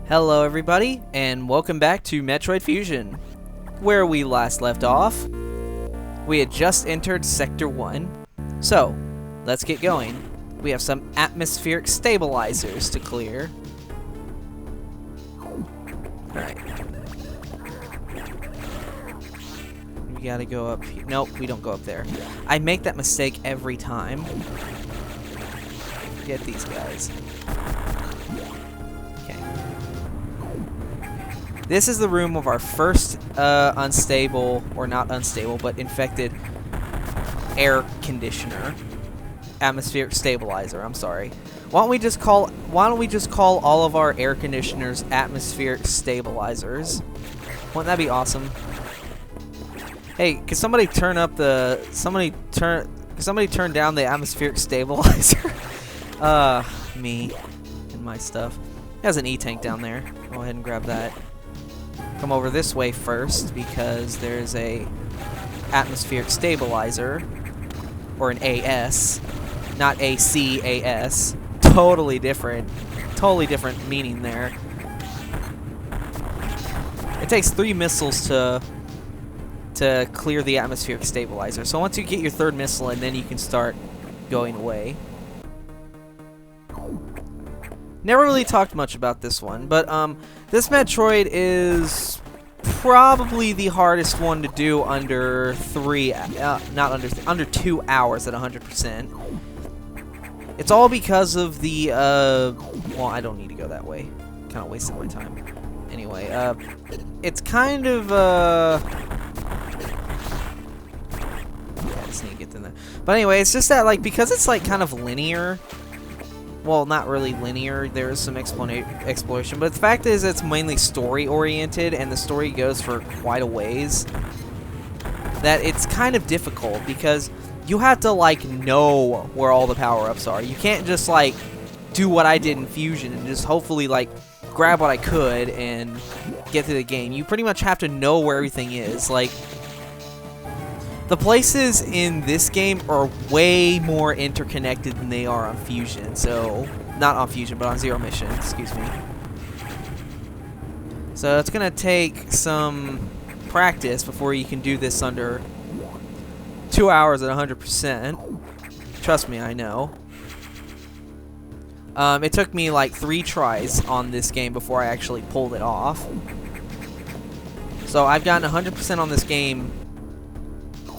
Hello everybody, and welcome back to Metroid Fusion. Where we last left off, we had just entered Sector 1. So, let's get going. We have some atmospheric stabilizers to clear. Alright. We gotta go up here. Nope, we don't go up there. I make that mistake every time. Get these guys. This is the room of our first unstable, or not unstable, but infected air conditioner. Atmospheric stabilizer, I'm sorry. Why don't we just call all of our air conditioners atmospheric stabilizers? Wouldn't that be awesome? Hey, can somebody turn down the atmospheric stabilizer? Me and my stuff. There's an E-tank down there. Go ahead and grab that. Come over this way first because there's a atmospheric stabilizer, or an AS, not AC, AS. Totally different meaning there. It takes 3 missiles to clear the atmospheric stabilizer. So once you get your 3rd missile, and then you can start going away. Never really talked much about this one, but this Metroid is probably the hardest one to do under under 2 hours at 100%. It's all because of the well, I don't need to go that way. Kind of wasting my time. Anyway, it's kind of yeah, I just need to get in there. But anyway, it's just that because it's kind of linear. Well, not really linear. There is some exploration, but the fact is it's mainly story-oriented, and the story goes for quite a ways. That it's kind of difficult, because you have to, know where all the power-ups are. You can't just, do what I did in Fusion and just hopefully, grab what I could and get through the game. You pretty much have to know where everything is. The places in this game are way more interconnected than they are on Fusion. So, not on Fusion, but on Zero Mission, excuse me. So it's gonna take some practice before you can do this under 2 hours at 100%. Trust me, I know. It took me 3 tries on this game before I actually pulled it off. So I've gotten 100% on this game.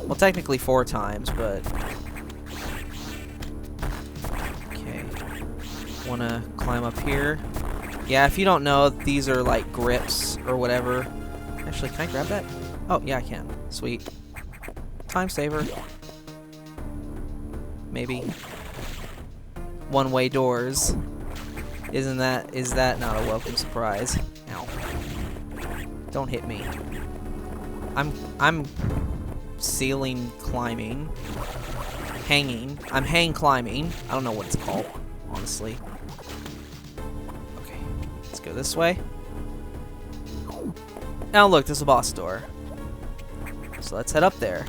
Well, technically 4 times, but... Okay. Wanna climb up here. Yeah, if you don't know, these are grips or whatever. Actually, can I grab that? Oh, yeah, I can. Sweet. Time saver. Maybe. One-way doors. Is that not a welcome surprise? Ow. Don't hit me. I'm ceiling climbing. I'm hang climbing. I don't know what it's called, honestly. Okay, let's go this way. Now look, there's a boss door. So let's head up there.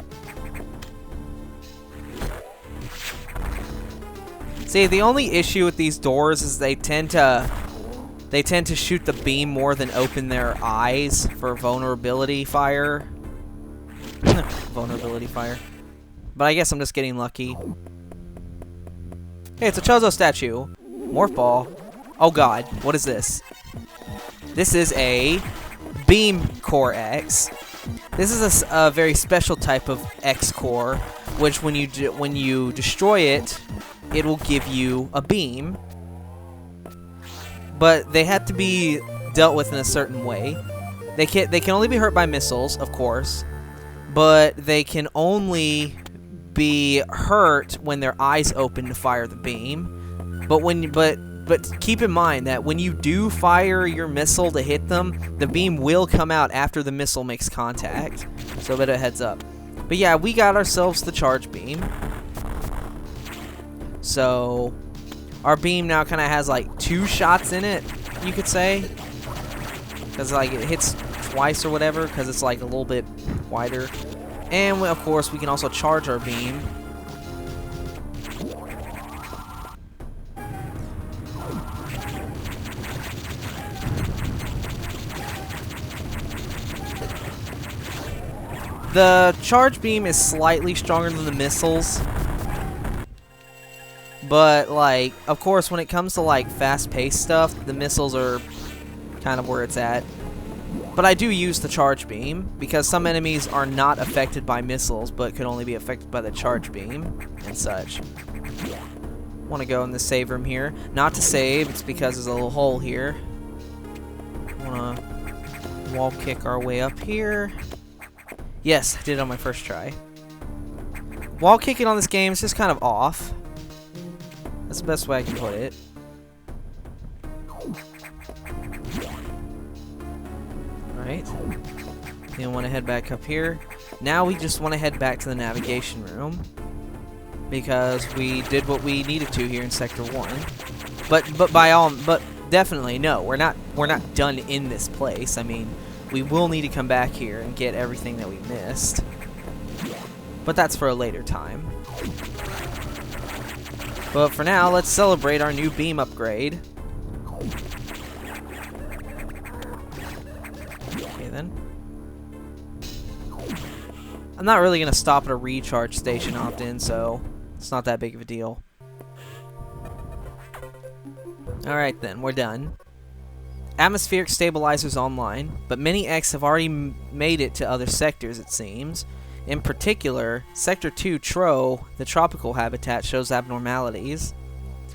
See, the only issue with these doors is they tend to shoot the beam more than open their eyes for vulnerability fire. Vulnerability fire. But I guess I'm just getting lucky. Hey, it's a Chozo statue. Morph ball. Oh god, what is this? This is a Beam Core X. This is a very special type of X core, which when you destroy it, it will give you a beam. But they have to be dealt with in a certain way. They can only be hurt by missiles, of course. But they can only be hurt when their eyes open to fire the beam. But keep in mind that when you do fire your missile to hit them, the beam will come out after the missile makes contact. So a bit of a heads up. But yeah, we got ourselves the charge beam. So our beam now kind of has 2 shots in it, you could say. Because it hits twice or whatever, because it's a little bit wider. And of course we can also charge our beam. The charge beam is slightly stronger than the missiles. But, like, of course, when it comes to, like, fast-paced stuff, the missiles are kind of where it's at. But I do use the charge beam, because some enemies are not affected by missiles, but could only be affected by the charge beam and such. Want to go in the save room here. Not to save, it's because there's a little hole here. Want to wall kick our way up here. Yes, I did it on my first try. Wall kicking on this game is just kind of off. That's the best way I can put it. Alright. Then I want to head back up here. Now we just want to head back to the navigation room. Because we did what we needed to here in Sector 1. But definitely no, we're not done in this place. I mean, we will need to come back here and get everything that we missed. But that's for a later time. But for now, let's celebrate our new beam upgrade. Okay then. I'm not really going to stop at a recharge station often, so it's not that big of a deal. Alright then, we're done. Atmospheric stabilizers online, but many X have already made it to other sectors, it seems. In particular, Sector 2 Tro, the tropical habitat, shows abnormalities.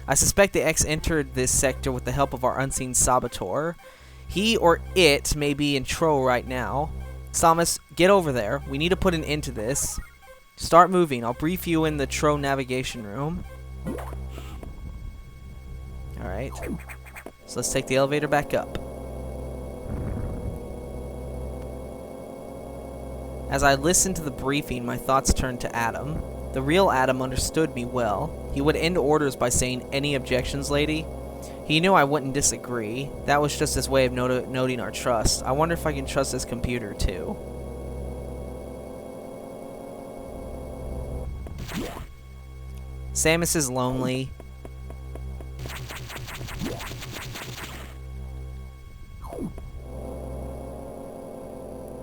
I suspect the X entered this sector with the help of our unseen saboteur. He or it may be in Tro right now. Samus, get over there. We need to put an end to this. Start moving. I'll brief you in the Tro navigation room. Alright. So let's take the elevator back up. As I listened to the briefing, my thoughts turned to Adam. The real Adam understood me well. He would end orders by saying, "Any objections, lady?" He knew I wouldn't disagree. That was just his way of noting our trust. I wonder if I can trust this computer, too. Samus is lonely.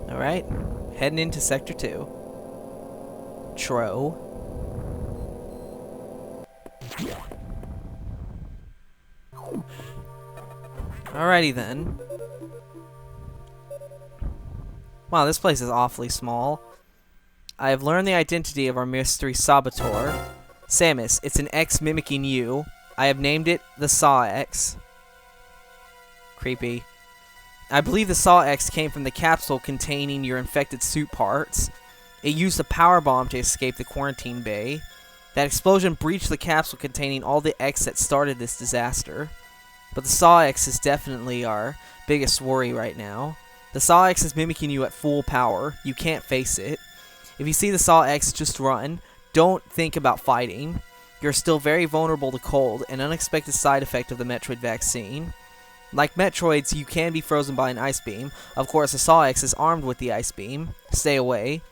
Alright. Heading into Sector 2. Tro. Alrighty then. Wow, this place is awfully small. I have learned the identity of our mystery saboteur. Samus, it's an X mimicking you. I have named it the Saw X. Creepy. I believe the Saw X came from the capsule containing your infected suit parts. It used a power bomb to escape the quarantine bay. That explosion breached the capsule containing all the X that started this disaster. But the Saw X is definitely our biggest worry right now. The Saw X is mimicking you at full power. You can't face it. If you see the Saw X, just run. Don't think about fighting. You're still very vulnerable to cold, an unexpected side effect of the Metroid vaccine. Like Metroids, you can be frozen by an ice beam. Of course, the Saw X is armed with the ice beam. Stay away.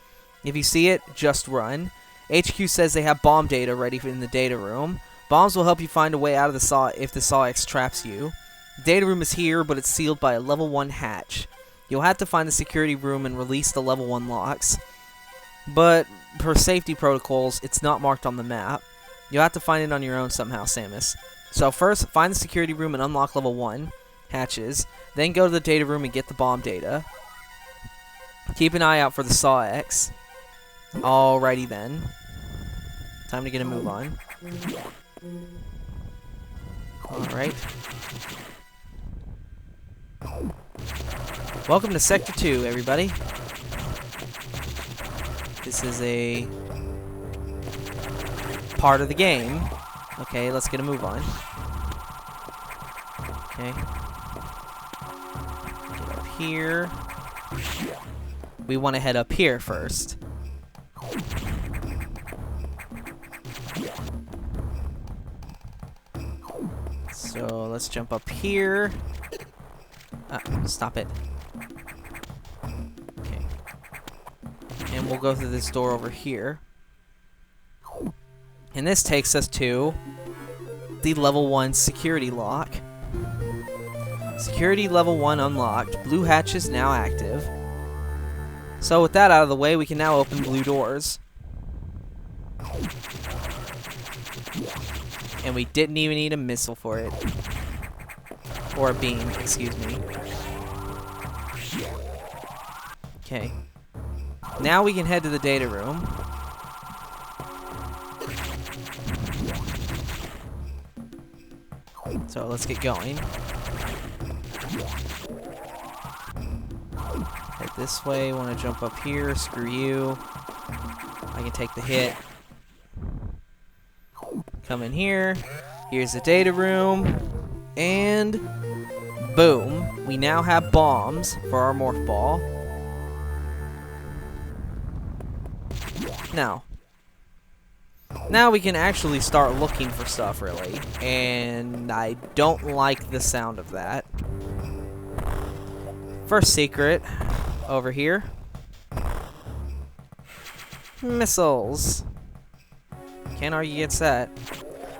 If you see it, just run. HQ says they have bomb data ready in the data room. Bombs will help you find a way out of the Saw if the Saw X traps you. The data room is here, but it's sealed by a level 1 hatch. You'll have to find the security room and release the level 1 locks. But, per safety protocols, it's not marked on the map. You'll have to find it on your own somehow, Samus. So first, find the security room and unlock level 1 hatches, then go to the data room and get the bomb data. Keep an eye out for the Saw X. Alrighty then. Time to get a move on. Alright. Welcome to Sector 2, everybody. This is a part of the game. Okay, let's get a move on. Okay. Get up here. We want to head up here first. So let's jump up here. Stop it. Okay. And we'll go through this door over here. And this takes us to the level 1 security lock. Security level 1 unlocked. Blue hatch is now active. So with that out of the way, we can now open blue doors. And we didn't even need a missile for it. Or a beam, excuse me. Okay. Now we can head to the data room. So let's get going. Head this way. Want to jump up here. Screw you. I can take the hit. Come in here. Here's the data room. And boom. We now have bombs for our morph ball. Now we can actually start looking for stuff, really. And I don't like the sound of that. First secret over here. Missiles. Can't argue against that.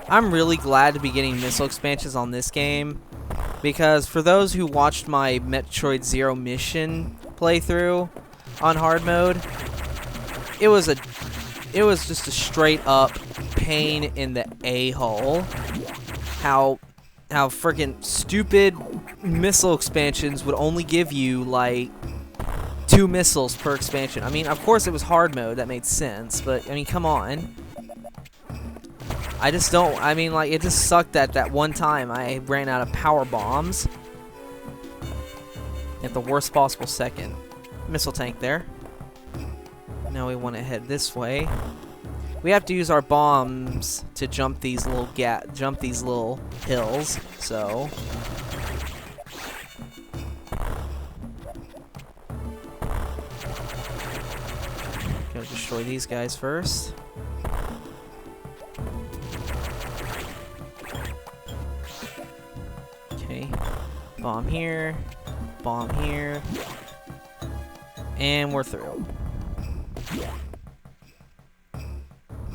I'm really glad to be getting missile expansions on this game, because for those who watched my Metroid Zero Mission playthrough on hard mode, it was just a straight up pain in the a-hole how freaking stupid missile expansions would only give you like 2 missiles per expansion. I mean, of course it was hard mode, that made sense, but I mean, come on. I just don't, I mean, like, it just sucked that one time I ran out of power bombs at the worst possible second. Missile tank there. Now we want to head this way. We have to use our bombs to jump these little hills. So gonna destroy these guys first. Okay, bomb here, and we're through.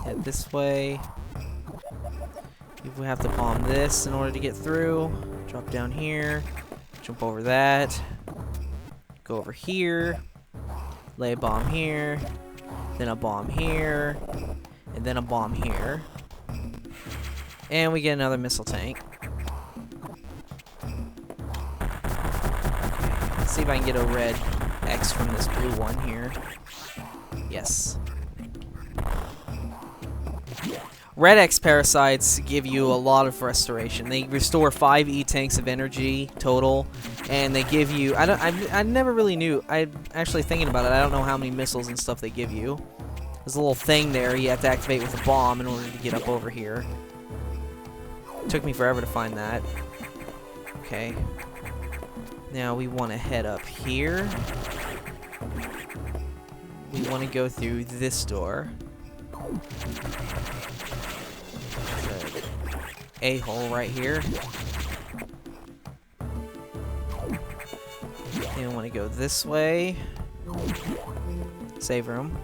Head this way. We have to bomb this in order to get through. Drop down here. Jump over that. Go over here. Lay a bomb here. Then a bomb here. And then a bomb here. And we get another missile tank. Let's see if I can get a red X from this blue one here. Yes. Red X parasites give you a lot of restoration. They restore 5 E-tanks of energy total, and they give you, I never really knew, actually thinking about it, I don't know how many missiles and stuff they give you. There's a little thing there you have to activate with a bomb in order to get up over here. Took me forever to find that. Okay. Now we want to head up here. We want to go through this door. A-hole right here. And we want to go this way. Save room.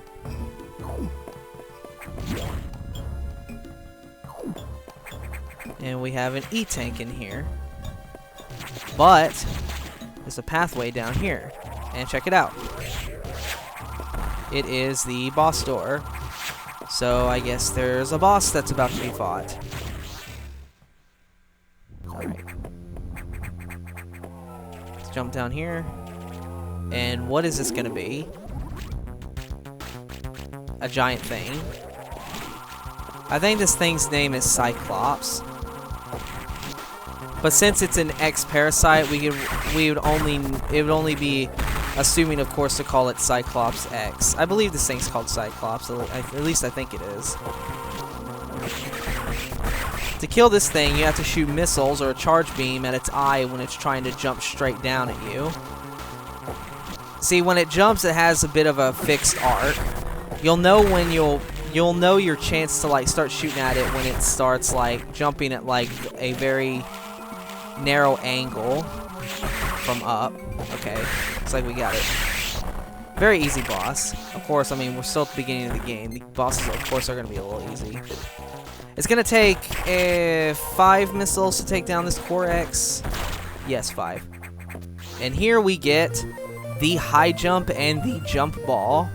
And we have an E-tank in here. But there's a pathway down here. And check it out. It is the boss door. So I guess there's a boss that's about to be fought. Alright. Let's jump down here. And what is this gonna be? A giant thing. I think this thing's name is Cyclops. But since it's an X parasite, it would only be assuming, of course, to call it Cyclops X. I believe this thing's called Cyclops, at least I think it is. To kill this thing, you have to shoot missiles or a charge beam at its eye when it's trying to jump straight down at you. See, when it jumps, it has a bit of a fixed arc. You'll know when you'll know your chance to like start shooting at it when it starts like jumping at like a very narrow angle from up. Okay, looks like we got it. Very easy boss. Of course, I mean, we're still at the beginning of the game. The bosses, of course, are going to be a little easy. It's going to take 5 missiles to take down this core X. Yes, 5. And here we get the high jump and the jump ball.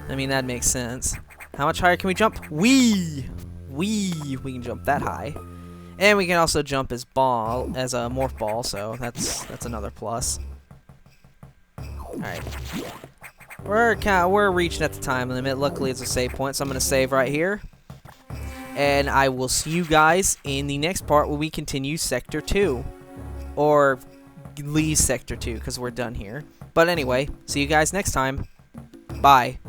I mean, that makes sense. How much higher can we jump? We can jump that high. And we can also jump as a morph ball, so that's another plus. Alright. We're reaching at the time limit. Luckily it's a save point, so I'm gonna save right here. And I will see you guys in the next part where we continue Sector 2. Or leave Sector 2, because we're done here. But anyway, see you guys next time. Bye.